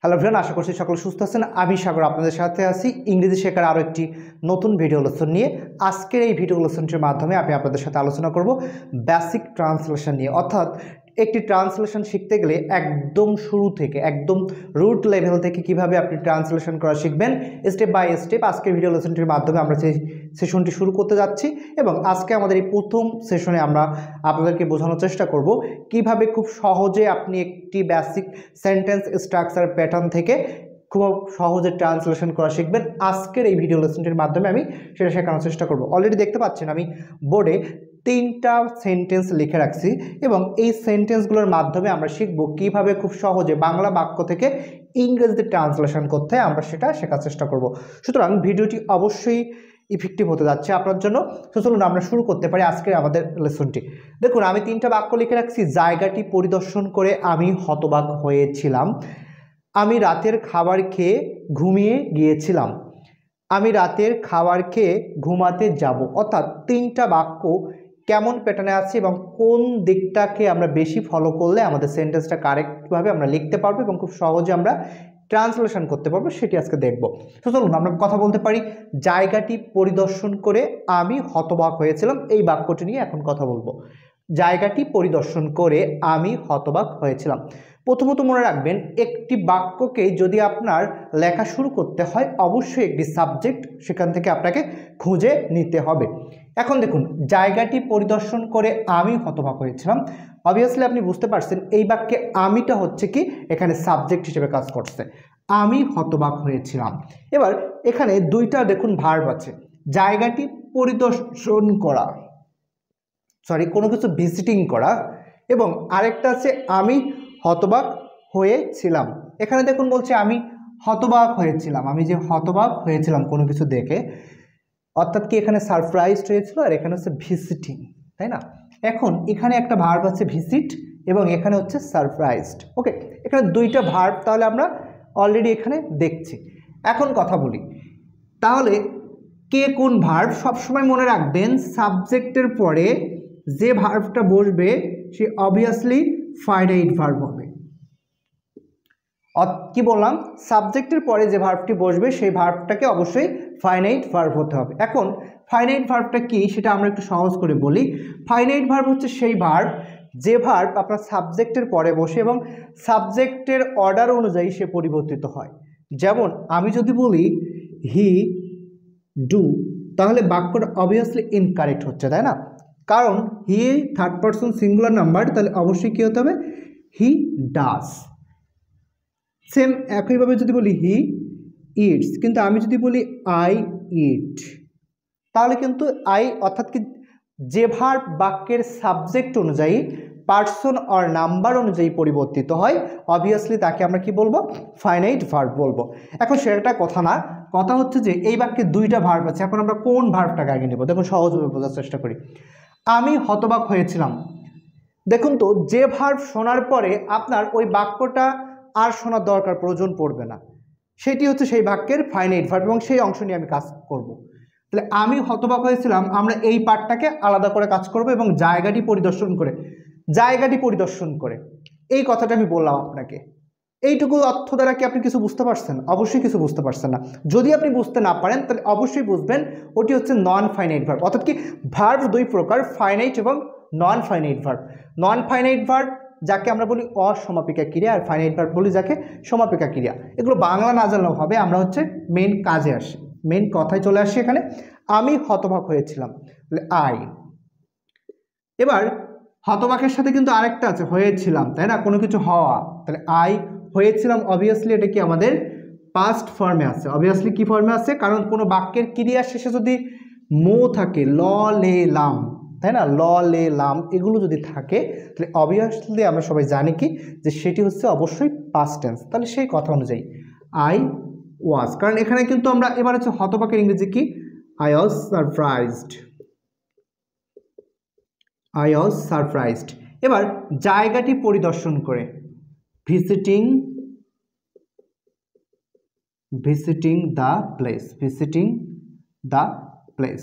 Hello everyone, আশা করছি সকলে সুস্থ আছেন। আমি সাগর আপনাদের সাথে আছি ইংরেজি শেখার আরও একটি নতুন ভিডিও লেসন নিয়ে। আজকের এই ভিডিও লেসনটির মাধ্যমে আমি আপনাদের সাথে আলোচনা করব বেসিক ট্রান্সলেশন নিয়ে। অর্থাৎ একটি ট্রান্সলেশন শিখতে গেলে একদম শুরু থেকে, একদম রুট লেভেল থেকে কিভাবে আপনি ট্রান্সলেশন করা শিখবেন স্টেপ বাই স্টেপ আজকের ভিডিও লেসনটির মাধ্যমে আমরা সেই সেশনটি শুরু করতে যাচ্ছি। এবং আজকে আমাদের এই প্রথম সেশনে আমরা আপনাদেরকে বোঝানোর চেষ্টা করব কিভাবে খুব সহজে আপনি একটি বেসিক সেন্টেন্স স্ট্রাকচার প্যাটার্ন থেকে খুব সহজে ট্রান্সলেশন করা শিখবেন। আজকের এই ভিডিও লেসনটির মাধ্যমে আমি সেটা শেখানোর চেষ্টা করব। অলরেডি দেখতে পাচ্ছেন আমি বোর্ডে 3টা সেন্টেন্স লিখে রাখছি এবং এই সেন্টেন্সগুলোর মাধ্যমে আমরা শিখব কিভাবে খুব সহজে বাংলা বাক্য থেকে ইংরেজিতে ট্রান্সলেশন করতে হয়, আমরা সেটা শেখার চেষ্টা করব। সুতরাং ভিডিওটি অবশ্যই ইফেক্টিভ হতে যাচ্ছে আপনার জন্য। তো চলুন আমরা শুরু করতে পারি আজকের আমাদের লেসনটি। দেখুন, আমি 3টা বাক্য লিখে রাখছি। জায়গাটি পরিদর্শন করে আমি হতবাক হয়েছিলাম। আমি রাতের খাবার খেয়ে ঘুমিয়ে গিয়েছিলাম। আমি রাতের খাবার খেয়ে ঘুমাতে যাব। অর্থাৎ 3টা বাক্য কেমন প্যাটার্নে আছে এবং কোন দিকটাকে আমরা বেশি ফলো করলে আমাদের সেন্টেন্সটা কারেক্টভাবে আমরা লিখতে পারবো এবং খুব সহজে আমরা ট্রান্সলেশন করতে পারবো সেটি আজকে দেখব। তো চলুন আমরা কথা বলতে পারি। জায়গাটি পরিদর্শন করে আমি হতবাক হয়েছিলাম, এই বাক্যটি নিয়ে এখন কথা বলবো। জায়গাটি পরিদর্শন করে আমি হতবাক হয়েছিলাম। প্রথমত মনে রাখবেন, একটি বাক্যকে যদি আপনার লেখা শুরু করতে হয় অবশ্যই একটি সাবজেক্ট সেখান থেকে আপনাকে খুঁজে নিতে হবে। এখন দেখুন, জায়গাটি পরিদর্শন করে আমি হতবাক হয়েছিলাম। অবভিয়াসলি আপনি বুঝতে পারছেন এই বাক্যে আমিটা হচ্ছে কি এখানে সাবজেক্ট হিসেবে কাজ করছে। আমি হতবাক হয়েছিলাম। এবার এখানে 2টা দেখুন ভার্ব আছে। জায়গাটি পরিদর্শন করা, কোনো কিছু ভিজিটিং করা, এবং আরেকটা আছে আমি হতবাক হয়েছিলাম। এখানে দেখুন বলছে আমি হতবাক হয়েছিলাম, আমি যে হতবাক হয়েছিলাম কোনো কিছু দেখে, অর্থাৎ কি এখানে সারপ্রাইজড হয়েছিল আর এখানে হচ্ছে ভিজিটিং, তাই না? এখন এখানে একটা ভার্ব আছে ভিজিট এবং এখানে হচ্ছে সারপ্রাইজড। ওকে, এখানে 2টা ভার্ব তাহলে আমরা অলরেডি এখানে দেখছি। এখন কথা বলি, তাহলে কে কোন ভার্ব? সবসময় মনে রাখবেন সাবজেক্টের পরে যে ভার্বটা বসবে সে অবভিয়াসলি ফাইনাইট ভার্ব হবে। কি বললাম? সাবজেক্টের পরে যে ভার্বটি বসবে সেই ভার্বটাকে অবশ্যই ফাইনাইট ভার্ব হতে হবে। এখন ফাইনাইট ভার্বটা কি সেটা আমরা একটু সহজ করে বলি। ফাইনাইট ভার্ব হচ্ছে সেই ভার্ব যে ভার্ব আপনার সাবজেক্টের পরে বসে এবং সাবজেক্টের অর্ডার অনুযায়ী সে পরিবর্তিত হয়। যেমন আমি যদি বলি হি ডু, তাহলে বাক্যটা অবভিয়াসলি ইনকারেক্ট হচ্ছে, তাই না? কারণ he third person singular number, তাহলে অবশ্যই কী হতে হবে? He does. সেম একইভাবে যদি বলি হি ইটস, কিন্তু আমি যদি বলি আই ইট, তাহলে কিন্তু আই অর্থাৎ কি যে ভার্ব বাক্যের সাবজেক্ট অনুযায়ী পার্সন অর নাম্বার অনুযায়ী পরিবর্তিত হয় অবভিয়াসলি তাকে আমরা কি বলবো? ফাইনাইট ভার্ব বলবো। এখন সেটা কথা না, কথা হচ্ছে যে এই বাক্যে 2টা ভার্ব আছে। এখন আমরা কোন ভার্বটাকে আগে নেব? দেখুন সহজভাবে বোঝার চেষ্টা করি। আমি হতবাক হয়েছিলাম। দেখুন তো, যে ভার্ব শোনার পরে আপনার ওই বাক্যটা আর শোনার দরকার প্রয়োজন পড়বে না, সেটি হচ্ছে সেই বাক্যের ফাইনাইট ভার্ব এবং সেই অংশ নিয়ে আমি কাজ করব। তাহলে আমি হতবাক হয়েছিলাম, আমরা এই পার্টটাকে আলাদা করে কাজ করব এবং জায়গাটি পরিদর্শন করে, জায়গাটি পরিদর্শন করে এই কথাটা আমি বললাম আপনাকে। এইটুকু অর্থ দ্বারা কি আপনি কিছু বুঝতে পারছেন? অবশ্যই কিছু বুঝতে পারছেন না। যদি আপনি বুঝতে না পারেন তাহলে অবশ্যই বুঝবেন ওটি হচ্ছে নন ফাইনাইট ভার্ব। অর্থাৎ কি ভার্ব 2 প্রকার, ফাইনাইট এবং non finite verb. Non finite verb যাকে আমরা বলি অসমাপিকা ক্রিয়া, আর ফাইনাইট ভার্ব বলি যাকে সমাপিকা ক্রিয়া। এগুলো বাংলা না জানলেও হবে, আমরা হচ্ছে মেন কাজে আসি, মেন কথায় চলে আসি। এখানে আমি হতবাক হয়েছিলাম, আই। এবার হতবাকের সাথে কিন্তু আরেকটা আছে হয়েছিলাম, তাই না? কোনো কিছু হওয়া, তাহলে আই হয়েছিলাম অবভিয়াসলি এটা কি আমাদের পাস্ট ফর্মে আছে। অবভিয়াসলি কি ফর্মে আছে? কারণ কোনো বাক্যের ক্রিয়ার শেষে যদি মো থাকে, ল লে লাম, তাই না? ল লে লাম এগুলো যদি থাকে তাহলে অবভিয়াসলি আমরা সবাই জানি কি যে সেটি হচ্ছে অবশ্যই পাস্ট টেন্স। তাহলে সেই কথা অনুযায়ী আই ওয়াজ, কারণ এখানে কিন্তু আমরা এবার হচ্ছে হতবাকের ইংরেজি কি? I was surprised, I was surprised. এবার জায়গাটি পরিদর্শন করে, visiting the place, visiting the place.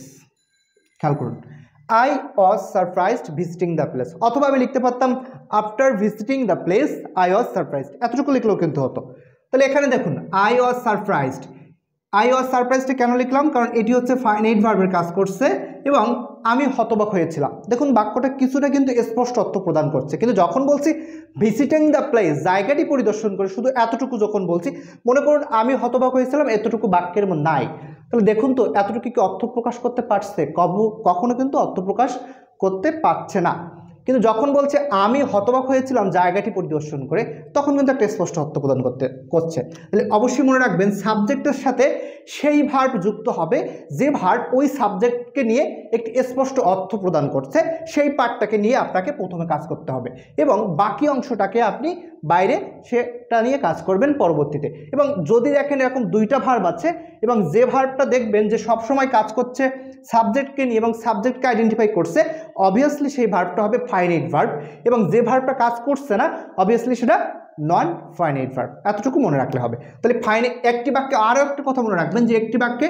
খেয়াল করুন, I was surprised visiting the place, অথবা আমি লিখতে পারতাম after visiting the place I was surprised, এতটুকু লিখলেও কিন্তু হতো। তাহলে এখানে দেখুন I was surprised. I was surprised কেন লিখলাম? কারণ এটি হচ্ছে ফাইনাইট ভার্বের কাজ করছে এবং আমি হতবাক হয়েছিলাম। দেখুন বাক্যটা কিছুটা কিন্তু স্পষ্ট অর্থ প্রদান করছে, কিন্তু যখন বলছি ভিজিটিং দ্য প্লেস, জায়গাটি পরিদর্শন করে, শুধু এতটুকু যখন বলছি, মনে করুন আমি হতবাক হয়েছিলাম, এতটুকু বাক্যের নাই। তাহলে দেখুন তো এতটুকু কি অর্থ প্রকাশ করতে পারছে? কখনো কিন্তু অর্থ প্রকাশ করতে পারছে না। কিন্তু যখন বলছে আমি হতবাক হয়েছিলাম জায়গাটি পরিদর্শন করে, তখন কিন্তু একটা স্পষ্ট অর্থ প্রদান করছে। তাহলে অবশ্যই মনে রাখবেন সাবজেক্টের সাথে সেই ভার্ব যুক্ত হবে যে ভার্ব ওই সাবজেক্টকে নিয়ে একটি স্পষ্ট অর্থ প্রদান করছে, সেই পার্টটাকে নিয়ে আপনাকে প্রথমে কাজ করতে হবে এবং বাকি অংশটাকে আপনি বাইরে সেটা নিয়ে কাজ করবেন পরবর্তীতে। এবং যদি দেখেন এরকম দুইটা ভার্ব আছে এবং যে ভার্বটা দেখবেন যে সবসময় কাজ করছে সাবজেক্টকে নিয়ে এবং সাবজেক্টকে আইডেন্টিফাই করছে, অবভিয়াসলি সেই ভার্বটা হবে ফাইনাইট ভার্ব, এবং যে ভার্বটা কাজ করছে না অবভিয়াসলি সেটা নন ফাইনাইট ভার্ব। এতটুকু মনে রাখলে হবে। তাহলে একটি বাক্যে আরও একটা কথা মনে রাখবেন যে একটি বাক্যে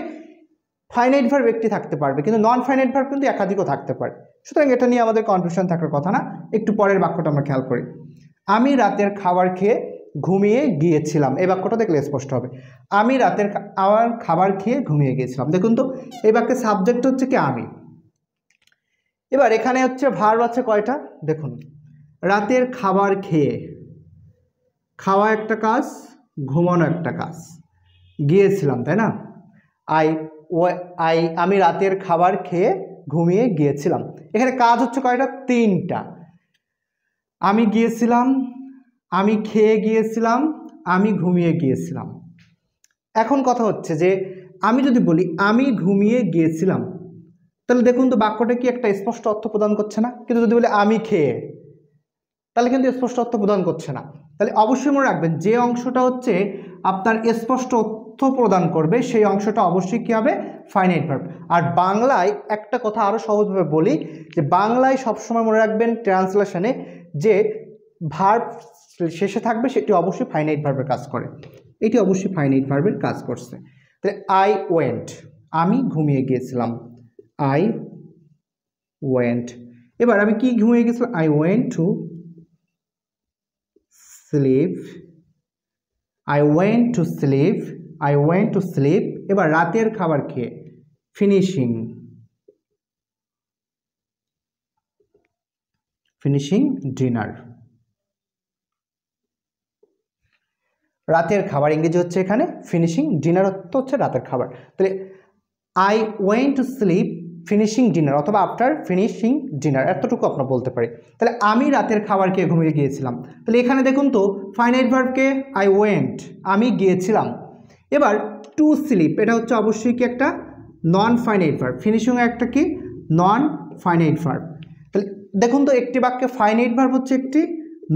ফাইনাইট ভার্ব একটি থাকতে পারবে, কিন্তু নন ফাইনাইট ভার্ব কিন্তু একাধিকও থাকতে পারে। সুতরাং এটা নিয়ে আমাদের কনফিউশন থাকার কথা না। একটু পরের বাক্যটা আমরা খেয়াল করি। আমি রাতের খাবার খেয়ে ঘুমিয়ে গিয়েছিলাম। এই বাক্যটা দেখলে স্পষ্ট হবে। আমি রাতের খাবার খেয়ে ঘুমিয়ে গিয়েছিলাম। দেখুন তো এই বাক্যের সাবজেক্ট হচ্ছে কি আমি। এবার এখানে হচ্ছে ভার্ব আছে কয়টা দেখুন। রাতের খাবার খেয়ে, খাওয়া একটা কাজ, ঘুমানো একটা কাজ, গিয়েছিলাম, তাই না? আমি রাতের খাবার খেয়ে ঘুমিয়ে গিয়েছিলাম। এখানে কাজ হচ্ছে কয়টা? তিনটা। আমি গিয়েছিলাম, আমি খেয়ে গিয়েছিলাম, আমি ঘুমিয়ে গিয়েছিলাম। এখন কথা হচ্ছে যে আমি যদি বলি আমি ঘুমিয়ে গিয়েছিলাম, তাহলে দেখুন তো বাক্যটা কি একটা স্পষ্ট অর্থ প্রদান করছে না? কিন্তু যদি বলি আমি খেয়ে, তাহলে কিন্তু স্পষ্ট অর্থ প্রদান করছে না। তাহলে অবশ্যই মনে রাখবেন যে অংশটা হচ্ছে আপনার স্পষ্ট অর্থ প্রদান করবে সেই অংশটা অবশ্যই কী হবে? Finite verb. আর বাংলায় একটা কথা আরও সহজভাবে বলি যে বাংলায় সবসময় মনে রাখবেন ট্রান্সলেশনে যে ভার্ব শেষে থাকবে সেটি অবশ্যই ফাইনাইট ভার্বের কাজ করে। এটি অবশ্যই ফাইনাইট ভার্বের কাজ করছে। তাহলে আই ওয়েন্ট, আমি ঘুমিয়ে গিয়েছিলাম, আই ওয়েন্ট। এবার আমি কি ঘুমিয়ে গেছিলাম? I went to sleep, I went to sleep, I went to sleep. এবার রাতের খাবার খেয়ে, ফিনিশিং, ফিনিশিং ডিনার। রাতের খাবার ইংরেজি হচ্ছে এখানে ফিনিশিং, ডিনার হচ্ছে রাতের খাবার। তাহলে I went to sleep finishing dinner অথবা আফটার ফিনিশিং ডিনার, এতটুকু আপনার বলতে পারি। তাহলে আমি রাতের খাবার খেয়ে ঘুমিয়ে গিয়েছিলাম। তাহলে এখানে দেখুন তো ফাইনাইট ভার্বকে আই ওয়েন্ট, আমি গিয়েছিলাম। এবার টু স্লিপ এটা হচ্ছে অবশ্যই কি একটা নন ফাইনাইট ভার্ব, ফিনিশিং একটা কি নন ফাইনাইট ভার্ব। তাহলে দেখুন তো একটি বাক্যে ফাইনাইট ভার্ব হচ্ছে একটি,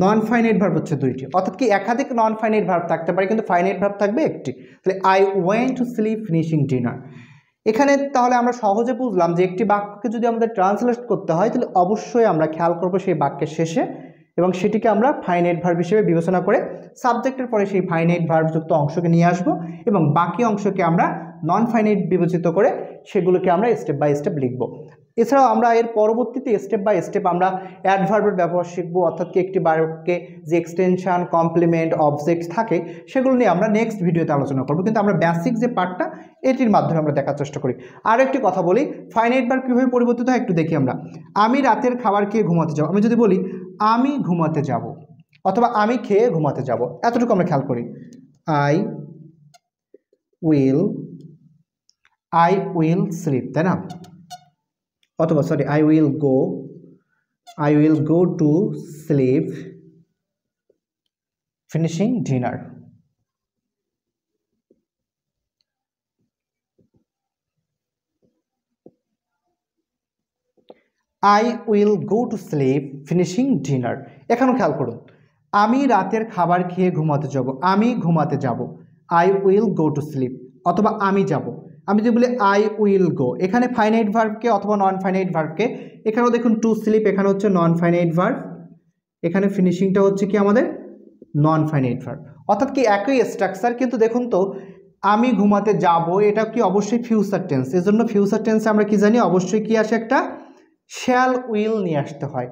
নন ফাইনাইট ভার্ব হচ্ছে দুইটি, অর্থাৎ কি একাধিক নন ফাইনাইট ভার্ব থাকতে পারে কিন্তু ফাইনাইট ভার্ব থাকবে একটি। তাহলে I went to sleep finishing dinner. এখানে তাহলে আমরা সহজে বুঝলাম যে একটি বাক্যকে যদি আমাদের ট্রান্সলেট করতে হয় তাহলে অবশ্যই আমরা খেয়াল করব সেই বাক্যের শেষে এবং সেটিকে আমরা ফাইনাইট ভার্ব হিসেবে বিবেচনা করে সাবজেক্টের পরে সেই ফাইনাইট ভার্বযুক্ত অংশকে নিয়ে আসব এবং বাকি অংশকে আমরা নন ফাইনাইট বিবেচিত করে সেগুলোকে আমরা স্টেপ বাই স্টেপ লিখব। এছাড়াও আমরা এর পরবর্তীতে স্টেপ বাই স্টেপ আমরা অ্যাডভার্বের ব্যবহার শিখব, অর্থাৎ কি একটি বাক্যে যে এক্সটেনশন, কমপ্লিমেন্ট, অবজেক্ট থাকে সেগুলো নিয়ে আমরা নেক্সট ভিডিওতে আলোচনা করব, কিন্তু আমরা বেসিক যে পার্টটা এটির মাধ্যমে আমরা দেখার চেষ্টা করি। আর একটি কথা বলি, ফাইনাইট ভার্ব কীভাবে পরিবর্তিত হয় একটু দেখি আমরা। আমি রাতের খাবার খেয়ে ঘুমাতে যাব, আমি যদি বলি আমি ঘুমাতে যাব অথবা আমি খেয়ে ঘুমাতে যাব, এতটুকু আমরা খেয়াল করি। আই উইল স্লিপ, তাই না? অথবা sorry I will go to sleep finishing dinner. I will go to sleep finishing dinner. এখানেও খেয়াল করুন, আমি রাতের খাবার খেয়ে ঘুমাতে যাব, আমি ঘুমাতে যাব, I will go to sleep অথবা আমি যাব। আমি যদি বলি আই উইল গো, এখানে ফাইনাইট ভার্বকে অথবা নন ফাইনাইট ভার্বকে, এখানেও দেখুন টু স্লিপ এখানে হচ্ছে নন ফাইনাইট ভার্ব, এখানে ফিনিশিংটা হচ্ছে কি আমাদের নন ফাইনাইট ভার্ব, অর্থাৎ কি একই স্ট্রাকচার। কিন্তু দেখুন তো আমি ঘুমাতে যাব এটা কি অবশ্যই ফিউচার টেন্স, এজন্য ফিউচার টেন্সে আমরা কি জানি অবশ্যই কি আসে একটা শ্যাল উইল নিয়ে আসতে হয়,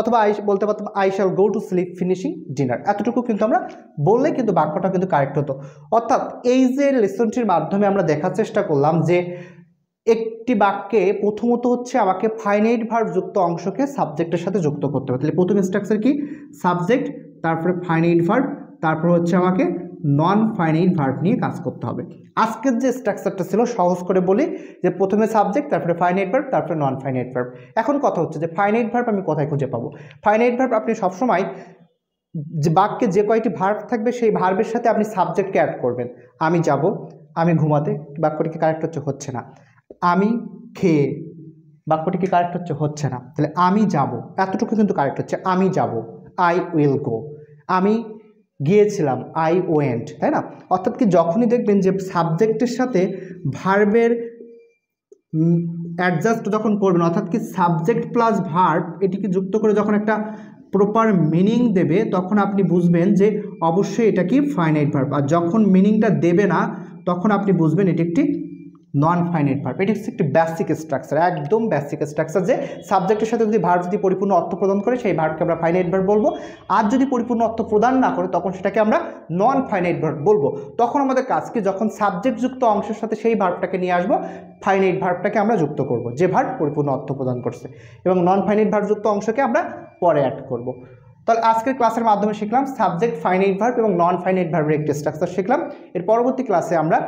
অথবা বলতে পারতাম I shall go to sleep finishing dinner, এতটুকু কিন্তু আমরা বললে কিন্তু বাক্যটা কিন্তু কারেক্ট হতো। অর্থাৎ এই যে লেসনটির মাধ্যমে আমরা দেখার চেষ্টা করলাম যে একটি বাক্যে প্রথমত হচ্ছে আমাকে ফাইনাইট ভার্ব যুক্ত অংশকে সাবজেক্টের সাথে যুক্ত করতে হবে। তাহলে প্রথম স্ট্রাকচার কি, সাবজেক্ট, তারপরে ফাইনাইট ভার্ব, তারপর হচ্ছে আমাকে নন ফাইনাইট ভার্ব নিয়ে কাজ করতে হবে। আজকের যে স্ট্রাকচারটা ছিল সহজ করে বলি যে প্রথমে সাবজেক্ট, তারপরে ফাইনাইট ভার্ব, তারপরে নন ফাইনাইট ভার্ব। এখন কথা হচ্ছে যে ফাইনাইট ভার্ব আমি কোথায় খুঁজে পাবো? ফাইনাইট ভার্ব আপনি সবসময় যে বাক্যে যে কয়টি ভার্ব থাকবে সেই ভার্বের সাথে আপনি সাবজেক্টকে অ্যাড করবেন। আমি যাব, আমি ঘুমাতে, বাক্যটি কি কারেক্ট হচ্ছে না। আমি খেয়ে, বাক্যটি কি কারেক্ট হচ্ছে না। তাহলে আমি যাব, এতটুকু কিন্তু কারেক্ট হচ্ছে। আমি যাব, আই উইল গো। আমি গিয়েছিলাম, আই ওয়েন্ট, তাই না? অর্থাৎ কি যখনই দেখবেন যে সাবজেক্টের সাথে ভার্বের অ্যাডজাস্ট যখন করবেন, অর্থাৎ কি সাবজেক্ট প্লাস ভার্ব এটিকে যুক্ত করে যখন একটা প্রপার মিনিং দেবে, তখন আপনি বুঝবেন যে অবশ্যই এটা কি ফাইনাইট ভার্ব। আর যখন মিনিংটা দেবে না তখন আপনি বুঝবেন এটি একটি নন ফাইনাইট ভার্ব। এটি হচ্ছে একটি বেসিক স্ট্রাকচার, একদম বেসিক স্ট্রাকচার, যে সাবজেক্টের সাথে যদি ভার্ব যদি পরিপূর্ণ অর্থ প্রদান করে সেই ভার্বকে আমরা ফাইনাইট ভার্ব বলবো। আর যদি পরিপূর্ণ অর্থ প্রদান না করে তখন সেটাকে আমরা নন ফাইনাইট ভার্ব বলবো। তখন আমাদের কাজ কি, যখন সাবজেক্ট যুক্ত অংশের সাথে সেই ভার্বটাকে নিয়ে আসবো, ফাইনাইট ভার্বটাকে আমরা যুক্ত করব যে ভার্ব পরিপূর্ণ অর্থ প্রদান করছে, এবং নন ফাইনাইট ভার্ব যুক্ত অংশকে আমরা পরে অ্যাড করব। তাহলে আজকের ক্লাসের মাধ্যমে শিখলাম সাবজেক্ট, ফাইনাইট ভার্ব এবং নন ফাইনাইট ভার্বের একটি স্ট্রাকচার শিখলাম। এর পরবর্তী ক্লাসে আমরা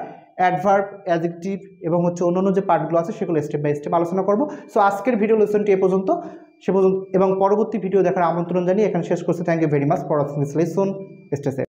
অ্যাডভার্ব, অ্যাডজেক্টিভ এবং হচ্ছে অন্যান্য যে পার্টগুলো আছে সেগুলো স্টেপ বাই স্টেপ আলোচনা করব। সো আজকের ভিডিও লেসনটি এ পর্যন্ত, এবং পরবর্তী ভিডিও দেখার আমন্ত্রণ জানিয়ে এখানে শেষ করছি। Thank you very much for watching this lesson. Stay safe.